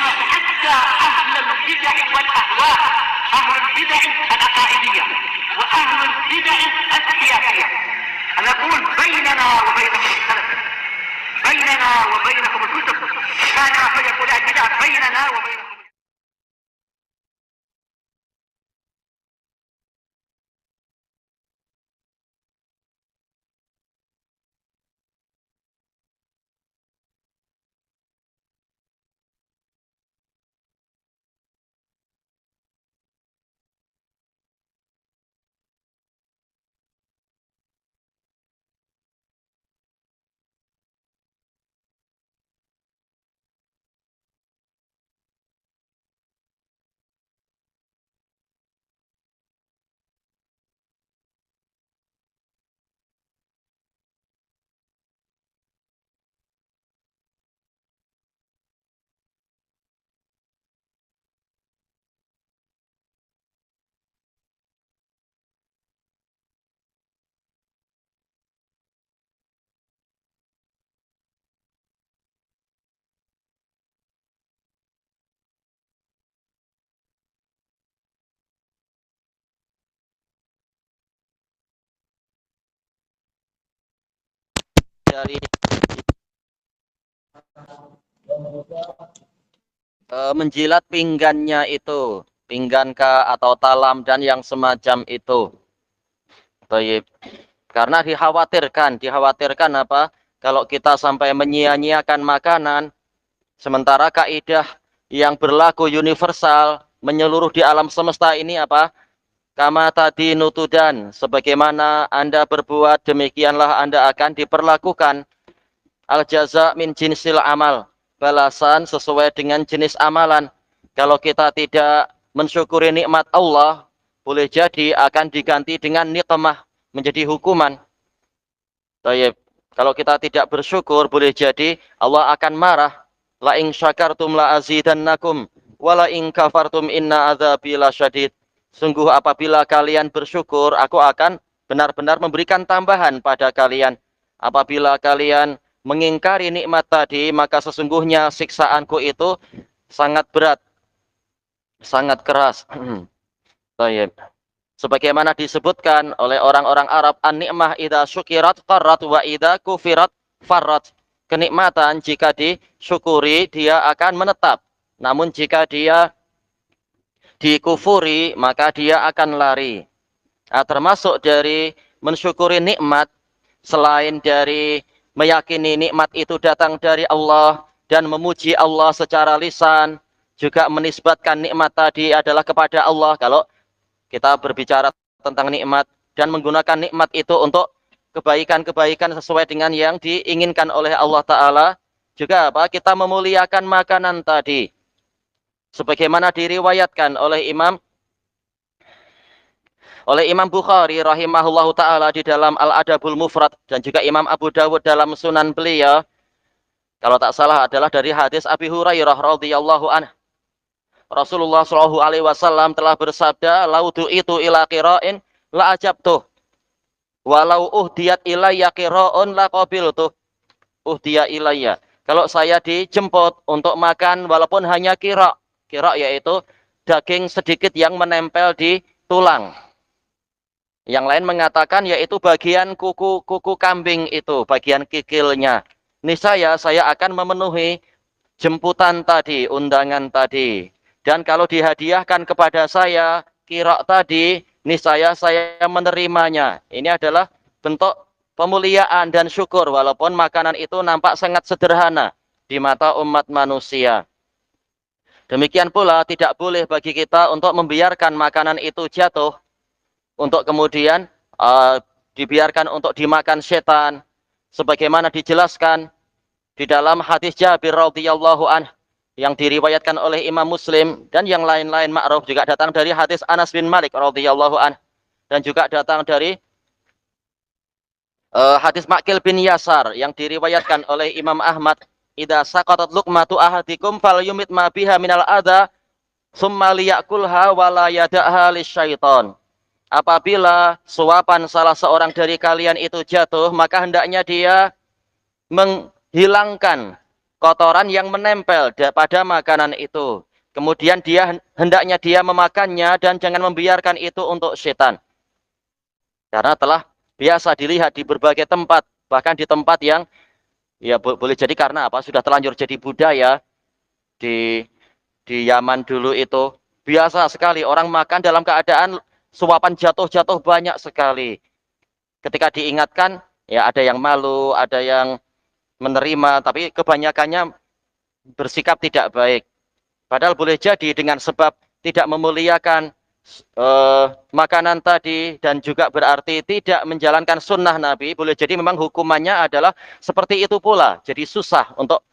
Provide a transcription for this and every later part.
حتى أهل البدع والأهواء، أهل البدع العقائدية وأهل البدع السياسية. أنا أقول بيننا وبينكم السلف، بيننا وبينكم الكتب، كان فيقول البدع بيننا وبينكم. Dari menjilat pinggannya itu, pinggankah atau talam dan yang semacam itu. Baik. Karena dikhawatirkan apa? Kalau kita sampai menyia-nyiakan makanan, sementara kaidah yang berlaku universal menyeluruh di alam semesta ini apa? Kama tadi nutudan, sebagaimana Anda berbuat, demikianlah Anda akan diperlakukan. Al-jaza min jinsil amal, balasan sesuai dengan jenis amalan. Kalau kita tidak mensyukuri nikmat Allah, boleh jadi akan diganti dengan nikmah, menjadi hukuman. Baik. Kalau kita tidak bersyukur, boleh jadi Allah akan marah. La in syakartum la azidannakum wa la in kafartum inna adzabi lasyadid. Sungguh apabila kalian bersyukur, aku akan benar-benar memberikan tambahan pada kalian. Apabila kalian mengingkari nikmat tadi, maka sesungguhnya siksaanku itu sangat berat, sangat keras. Baik. Sebagaimana disebutkan oleh orang-orang Arab, an-ni'mah idza syukirat qarrat wa idza kufirat farrat. Kenikmatan jika disyukuri dia akan menetap, namun jika dia dikufuri maka dia akan lari. Nah, termasuk dari mensyukuri nikmat, selain dari meyakini nikmat itu datang dari Allah dan memuji Allah secara lisan, juga menisbatkan nikmat tadi adalah kepada Allah. Kalau kita berbicara tentang nikmat dan menggunakan nikmat itu untuk kebaikan-kebaikan sesuai dengan yang diinginkan oleh Allah Ta'ala. Juga apa? Kita memuliakan makanan tadi. Sebagaimana diriwayatkan oleh Imam Bukhari rahimahullahu ta'ala di dalam Al-Adabul Mufrad dan juga Imam Abu Dawud dalam sunan beliau. Kalau tak salah adalah dari hadis Abi Hurairah radhiyallahu anhu. Rasulullah Shallallahu Alaihi Wasallam telah bersabda, "Laudu itu ila qira'in la ajabtuh, walau uhdiyat ilayya qira'un la qabiltuh." Uhdiya ilayya. Kalau saya dijemput untuk makan, walaupun hanya kira yaitu daging sedikit yang menempel di tulang. Yang lain mengatakan yaitu bagian kuku kambing itu, bagian kikilnya. Niscaya saya akan memenuhi jemputan tadi, undangan tadi. Dan kalau dihadiahkan kepada saya kira tadi, niscaya saya menerimanya. Ini adalah bentuk pemuliaan dan syukur walaupun makanan itu nampak sangat sederhana di mata umat manusia. Demikian pula tidak boleh bagi kita untuk membiarkan makanan itu jatuh untuk kemudian dibiarkan untuk dimakan setan, sebagaimana dijelaskan di dalam hadis Jabir radhiyallahu anhu yang diriwayatkan oleh Imam Muslim dan yang lain-lain ma'ruf, juga datang dari hadis Anas bin Malik radhiyallahu anhu dan juga datang dari hadis Ma'qil bin Yasar yang diriwayatkan oleh Imam Ahmad, idza saqatat luqmatu ahadikum falyumit ma biha minal adza summa liyakulha wa la yada'ha lisyaiton. Apabila suapan salah seorang dari kalian itu jatuh, maka hendaknya dia menghilangkan kotoran yang menempel pada makanan itu. Kemudian hendaknya dia memakannya dan jangan membiarkan itu untuk setan. Karena telah biasa dilihat di berbagai tempat, bahkan di tempat yang ya boleh jadi karena apa? Sudah terlanjur jadi budaya di Yaman dulu itu. Biasa sekali orang makan dalam keadaan suapan jatuh-jatuh banyak sekali. Ketika diingatkan, ya ada yang malu, ada yang menerima, tapi kebanyakannya bersikap tidak baik. Padahal boleh jadi dengan sebab tidak memuliakan makanan tadi dan juga berarti tidak menjalankan sunnah Nabi, boleh jadi memang hukumannya adalah seperti itu pula. Jadi susah untuk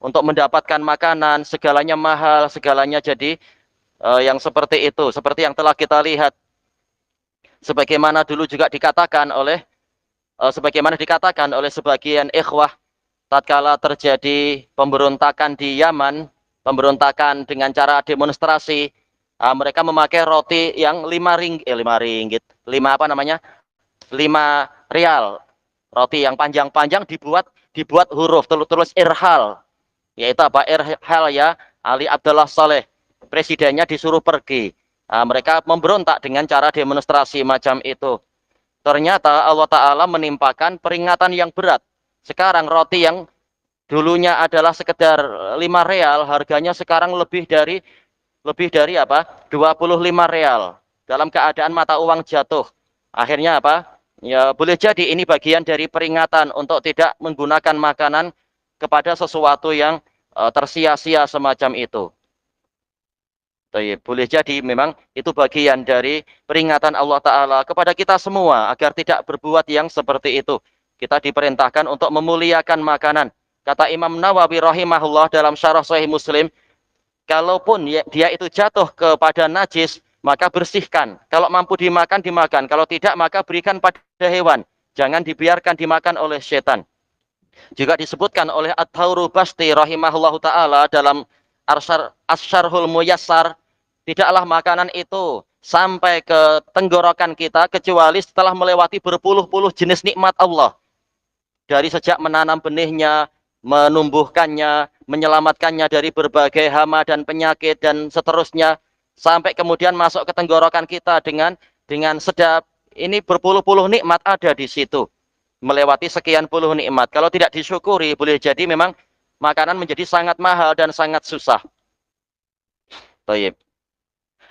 mendapatkan makanan, segalanya mahal, segalanya jadi yang seperti itu, seperti yang telah kita lihat. Sebagaimana dulu juga dikatakan oleh sebagian ikhwah tatkala terjadi pemberontakan di Yaman, pemberontakan dengan cara demonstrasi, mereka memakai roti yang 5 rial. Roti yang panjang-panjang dibuat huruf tulis irhal. Yaitu apa? Irhal ya, Ali Abdullah Saleh. Presidennya disuruh pergi. Mereka memberontak dengan cara demonstrasi macam itu. Ternyata Allah Ta'ala menimpakan peringatan yang berat. Sekarang roti yang dulunya adalah sekedar 5 real, harganya sekarang lebih dari apa? 25 real. Dalam keadaan mata uang jatuh. Akhirnya apa? Ya boleh jadi ini bagian dari peringatan untuk tidak menggunakan makanan kepada sesuatu yang tersia-sia semacam itu. Boleh jadi memang itu bagian dari peringatan Allah Ta'ala kepada kita semua agar tidak berbuat yang seperti itu. Kita diperintahkan untuk memuliakan makanan. Kata Imam Nawawi rahimahullah dalam syarah Sahih Muslim, kalaupun dia itu jatuh kepada najis, maka bersihkan. Kalau mampu dimakan, dimakan. Kalau tidak, maka berikan pada hewan. Jangan dibiarkan dimakan oleh setan. Juga disebutkan oleh At-Tauru Basti rahimahullahu ta'ala dalam Asyarhul Muyassar, tidaklah makanan itu sampai ke tenggorokan kita kecuali setelah melewati berpuluh-puluh jenis nikmat Allah. Dari sejak menanam benihnya, menumbuhkannya, menyelamatkannya dari berbagai hama dan penyakit dan seterusnya, sampai kemudian masuk ke tenggorokan kita dengan sedap. Ini berpuluh-puluh nikmat ada di situ. Melewati sekian puluh nikmat. Kalau tidak disyukuri, boleh jadi memang makanan menjadi sangat mahal dan sangat susah. Baik.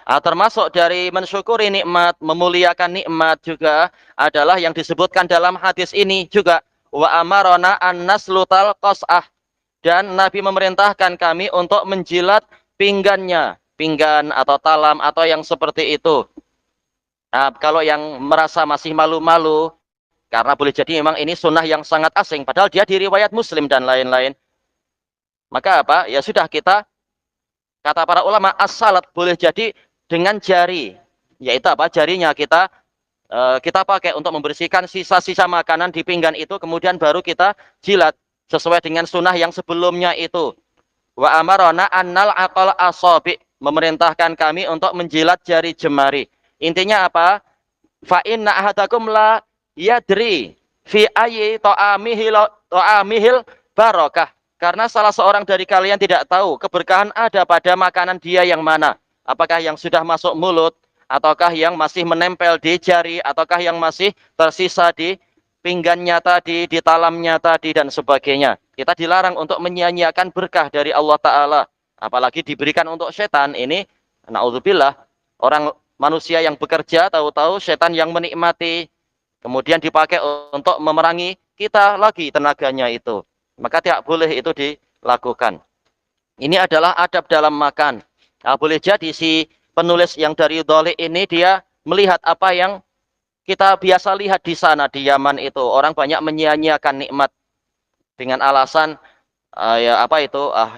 Termasuk dari mensyukuri nikmat, memuliakan nikmat juga adalah yang disebutkan dalam hadis ini juga, wa amarona an naslutal qas'ah, dan Nabi memerintahkan kami untuk menjilat pinggannya, pinggan atau talam atau yang seperti itu. Kalau yang merasa masih malu-malu, karena boleh jadi memang ini sunnah yang sangat asing, padahal dia di riwayat Muslim dan lain-lain. Maka apa? Ya sudah, kita, kata para ulama, as-salat boleh jadi dengan jari, yaitu apa? Jarinya kita pakai untuk membersihkan sisa-sisa makanan di pinggan itu, kemudian baru kita jilat sesuai dengan sunnah yang sebelumnya itu. Wa amarona annal aqal asabi, memerintahkan kami untuk menjilat jari jemari. Intinya apa? Fa inna ahadakum la yadri fi ayyi ta'amihil barakah. Karena salah seorang dari kalian tidak tahu keberkahan ada pada makanan dia yang mana. Apakah yang sudah masuk mulut, ataukah yang masih menempel di jari, ataukah yang masih tersisa di pinggannya tadi, di talamnya tadi, dan sebagainya. Kita dilarang untuk menyia-nyiakan berkah dari Allah Ta'ala. Apalagi diberikan untuk setan. Ini, na'udzubillah, orang manusia yang bekerja, tahu-tahu setan yang menikmati, kemudian dipakai untuk memerangi kita lagi tenaganya itu. Maka tidak boleh itu dilakukan. Ini adalah adab dalam makan. Boleh jadi si penulis yang dari Dhalik ini dia melihat apa yang kita biasa lihat di sana di Yaman itu. Orang banyak menyia-nyiakan nikmat dengan alasan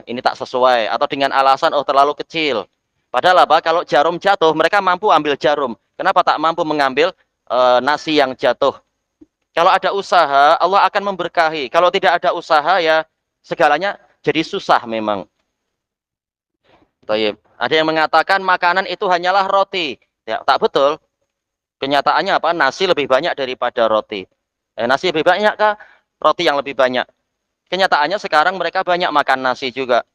ini tak sesuai, atau dengan alasan terlalu kecil. Padahal apa? Kalau jarum jatuh, mereka mampu ambil jarum. Kenapa tak mampu mengambil nasi yang jatuh? Kalau ada usaha, Allah akan memberkahi. Kalau tidak ada usaha, ya segalanya jadi susah memang. Taib. Ada yang mengatakan makanan itu hanyalah roti. Ya, tak betul. Kenyataannya apa? Nasi lebih banyak daripada roti. Nasi lebih banyak kah? Roti yang lebih banyak. Kenyataannya sekarang mereka banyak makan nasi juga.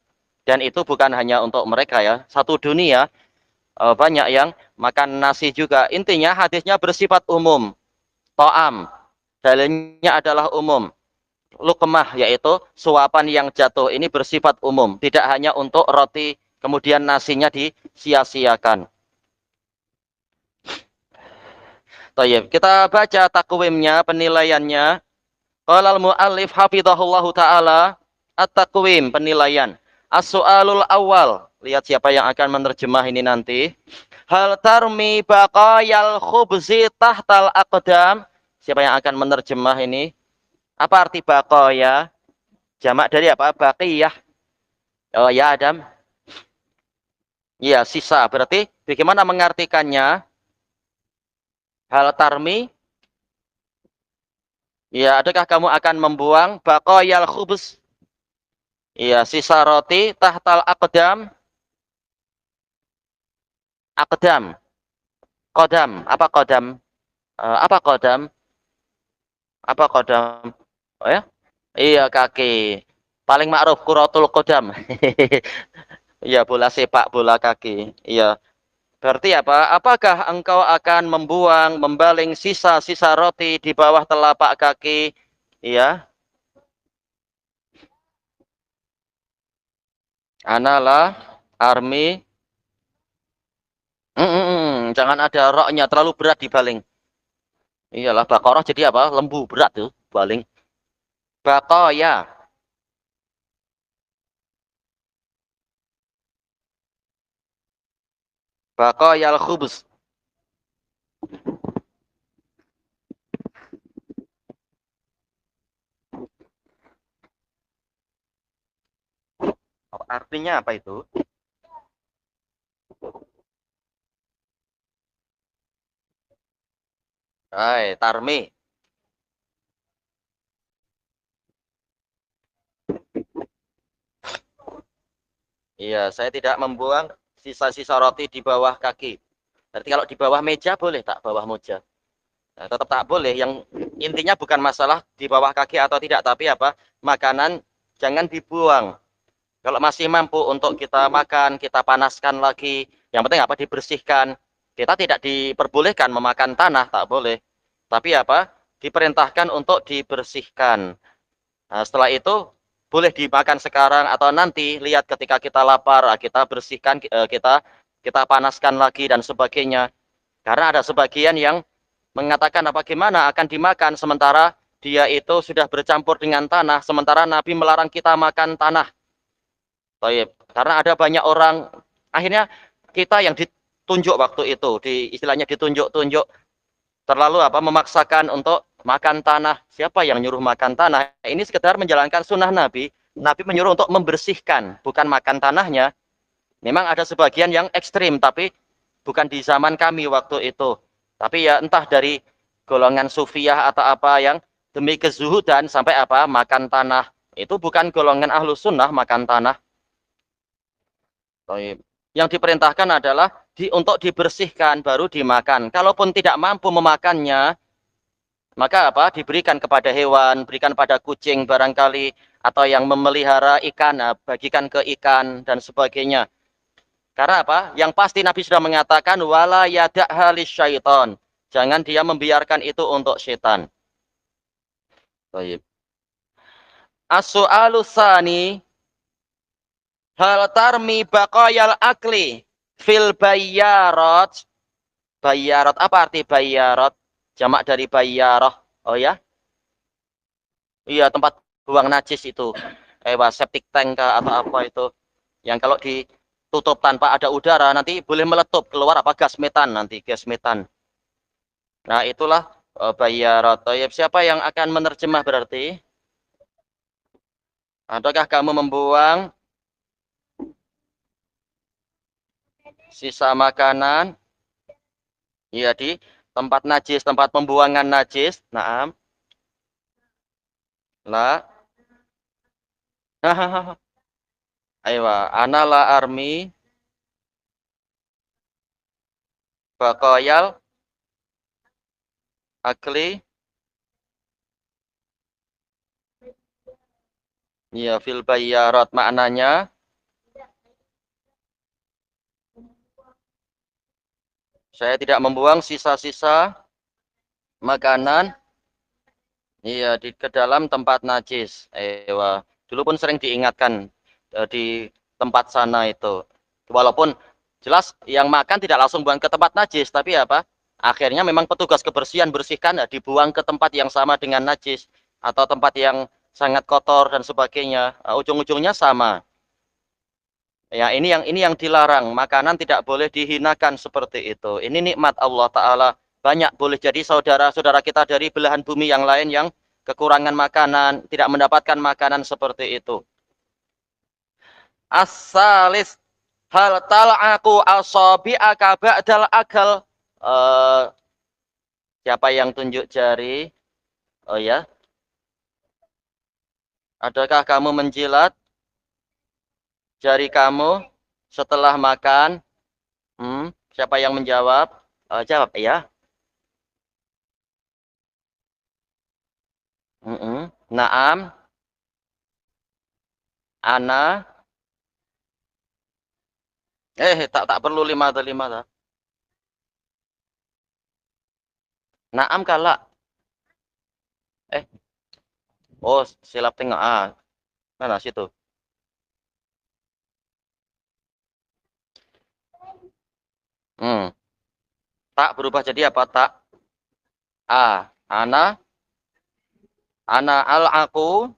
Dan itu bukan hanya untuk mereka ya. Satu dunia banyak yang makan nasi juga. Intinya hadisnya bersifat umum. To'am. Dalilnya adalah umum. Luqmah yaitu suapan yang jatuh ini bersifat umum. Tidak hanya untuk roti kemudian nasinya disia-siakan. Tayyib. Kita baca takwimnya, penilaiannya. Qala al-muallif hafizahullahu taala at-taqwim penilaian. As-su'alul awal. Lihat siapa yang akan menerjemah ini nanti. Hal tarmi baqayal khubzi tahtal aqdam. Siapa yang akan menerjemah ini? Apa arti baqaya? Jamak dari apa? Baqiyah. Oh ya Adam. Iya, sisa. Berarti bagaimana mengartikannya? Hal tarmi. Ya, adakah kamu akan membuang baqayal khubz? Iya, sisa roti tahtal aqdam. Aqdam. Qadam. Apa qadam? Apa qadam? Apa qadam? Oh ya? Iya, kaki. Paling ma'ruf kuratul qadam. Iya, bola sepak, bola kaki. Iya. Berarti apa? Apakah engkau akan membuang, membaling sisa-sisa roti di bawah telapak kaki? Iya. Analah army. Jangan ada roknya, terlalu berat dibaling. Iyalah, Baqarah jadi apa? Lembu, berat tuh, baling. Baqaya. Baqayal khubus. Artinya apa itu? Hai, Tarmi. Iya, saya tidak membuang sisa-sisa roti di bawah kaki. Berarti kalau di bawah meja boleh tak bawah meja? Nah, tetap tak boleh. Yang intinya bukan masalah di bawah kaki atau tidak, tapi apa? Makanan jangan dibuang. Kalau masih mampu untuk kita makan, kita panaskan lagi. Yang penting apa? Dibersihkan. Kita tidak diperbolehkan memakan tanah, tak boleh. Tapi apa? Diperintahkan untuk dibersihkan. Nah, setelah itu boleh dimakan sekarang atau nanti lihat ketika kita lapar, kita bersihkan, kita panaskan lagi dan sebagainya. Karena ada sebagian yang mengatakan apa gimana akan dimakan sementara dia itu sudah bercampur dengan tanah, sementara Nabi melarang kita makan tanah. Baik, karena ada banyak orang akhirnya kita yang ditunjuk waktu itu, istilahnya ditunjuk-tunjuk terlalu apa memaksakan untuk makan tanah. Siapa yang nyuruh makan tanah? Ini sekedar menjalankan sunnah Nabi. Nabi menyuruh untuk membersihkan, bukan makan tanahnya. Memang ada sebagian yang ekstrim, tapi bukan di zaman kami waktu itu. Tapi ya entah dari golongan sufiyah atau apa yang demi kezuhudan sampai apa makan tanah. Itu bukan golongan ahlu sunnah makan tanah. Yang diperintahkan adalah untuk dibersihkan baru dimakan. Kalaupun tidak mampu memakannya, maka apa? Diberikan kepada hewan, berikan pada kucing barangkali atau yang memelihara ikan, nah, bagikan ke ikan dan sebagainya. Karena apa? Yang pasti Nabi sudah mengatakan wala yada'ha lisyaiton. Jangan dia membiarkan itu untuk setan. Baik. As-su'alu tsani hal tarmi baqayal akli fil bayyarat. Bayyarat apa arti bayyarat? Jamak dari bayyarah. Oh ya? Iya, tempat buang najis itu. Septic tank atau apa itu. Yang kalau ditutup tanpa ada udara nanti boleh meletup keluar apa gas metan nanti, gas metan. Nah, itulah bayyarat. Siapa yang akan menerjemah berarti? Adakah kamu membuang sisa makanan? Iya di tempat najis, tempat pembuangan najis. Naam. La. Aywa, ana la armi baqayal akli Ya, fil bayyarat maknanya saya tidak membuang sisa-sisa makanan ke dalam tempat najis. Ewa. Dulu pun sering diingatkan di tempat sana itu. Walaupun jelas yang makan tidak langsung buang ke tempat najis, tapi apa? Akhirnya memang petugas kebersihan bersihkan dibuang ke tempat yang sama dengan najis atau tempat yang sangat kotor dan sebagainya. Ujung-ujungnya sama. Ya, ini yang dilarang. Makanan tidak boleh dihinakan seperti itu. Ini nikmat Allah Ta'ala. Banyak boleh jadi saudara-saudara kita dari belahan bumi yang lain yang kekurangan makanan, tidak mendapatkan makanan seperti itu. As-salis hal tal'aku asabi'aka ba'dal akal. Eh, siapa yang tunjuk jari? Oh ya, adakah kamu menjilat jari kamu setelah makan? Siapa yang menjawab? Jawab ya. Naam, ana, tak perlu lima atau lima tak. Naam kala, eh, oh silap tengok mana situ. Hmm, tak berubah jadi apa tak? Ana, al aku,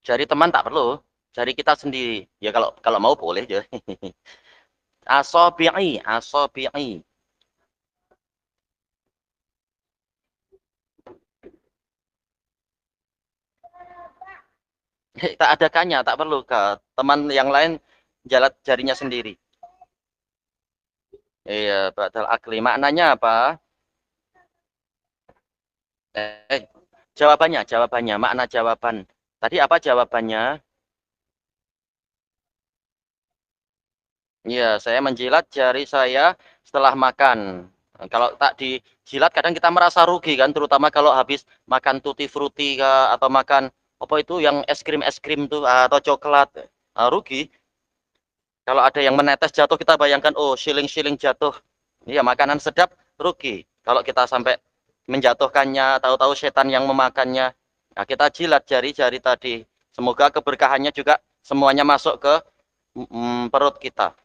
jari teman tak perlu, jari kita sendiri. Ya kalau kalau mau boleh ya. Asobi'i, asobi'i. Tak ada kanya, tak perlu ke teman yang lain jalat jarinya sendiri. Iya, badal akli. Maknanya apa? Eh, jawabannya, makna jawaban. Tadi apa jawabannya? Iya, saya menjilat jari saya setelah makan. Kalau tak dijilat kadang kita merasa rugi kan, terutama kalau habis makan tutti frutti kah, atau makan apa itu yang es krim tuh atau coklat. Rugi. Kalau ada yang menetes jatuh kita bayangkan oh shilling-shilling jatuh. Iya, makanan sedap rugi. Kalau kita sampai menjatuhkannya, tahu-tahu setan yang memakannya. Nah, kita jilat jari-jari tadi. Semoga keberkahannya juga semuanya masuk ke perut kita.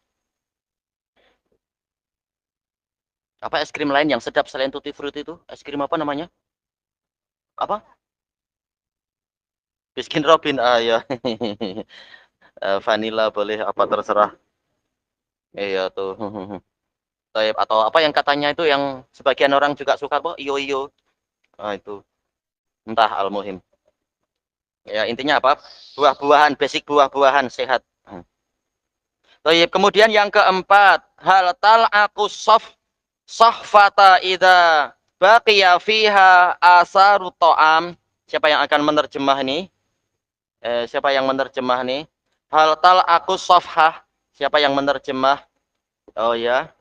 Apa es krim lain yang sedap selain tutti frutti itu? Es krim apa namanya? Apa? Biskin Robin. Ya. Vanilla boleh apa terserah. Iya tuh. Atau apa yang katanya itu yang sebagian orang juga suka kok, iyo iyo. Itu entah al-muhim. Ya intinya apa? Buah-buahan, basic buah-buahan sehat. Kemudian yang keempat, hal tal aku sohfata ida baqiya fiha asaru to'am. Siapa yang akan menerjemah ini? Siapa yang menerjemah nih? Hal tal aku sofhah. Siapa yang menerjemah? Oh ya.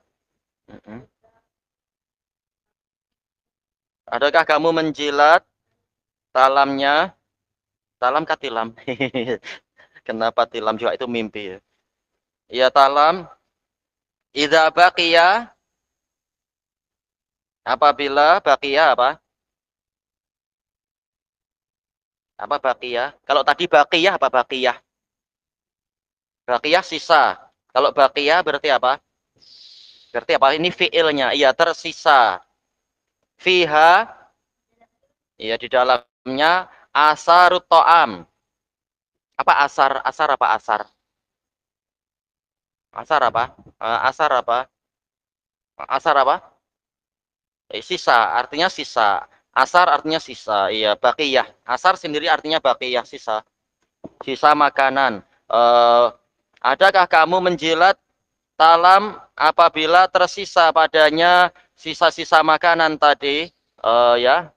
Adakah kamu menjilat talamnya? Talam katilam. Kenapa tilam juga itu mimpi ya? Iya talam. Idza baqiya apabila baqiya apa? Apa baqiya? Kalau tadi baqiyah apa baqiyah? Baqiyah sisa. Kalau baqiyah berarti apa? Berarti apa? Ini fiilnya. Iya tersisa. Fiha. Iya di dalamnya asarut to'am. Apa asar? Asar apa asar? Asar apa? Asar apa? Asar apa? Sisa, artinya sisa. Asar artinya sisa. Iya, bakiyah. Asar sendiri artinya bakiyah, sisa. Sisa makanan. Eh, adakah kamu menjilat talam apabila tersisa padanya sisa-sisa makanan tadi? Ya.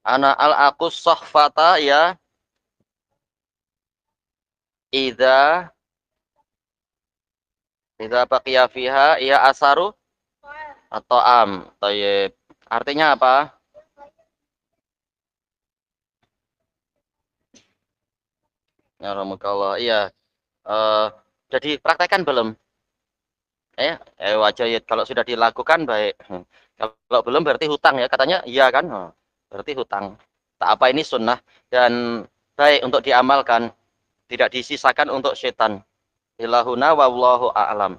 Ana al akus sohfata ya. Ida baqiya fiha ya asaru Atau tayyib. Artinya apa? Ya rahmukallah. Iya. Eh jadi praktekkan belum? Wajah ya. Kalau sudah dilakukan baik. Kalau belum berarti hutang ya. Katanya iya kan? Berarti hutang. Tak apa ini sunnah dan baik untuk diamalkan. Tidak disisakan untuk setan. Ilahuna wallahu a'lam.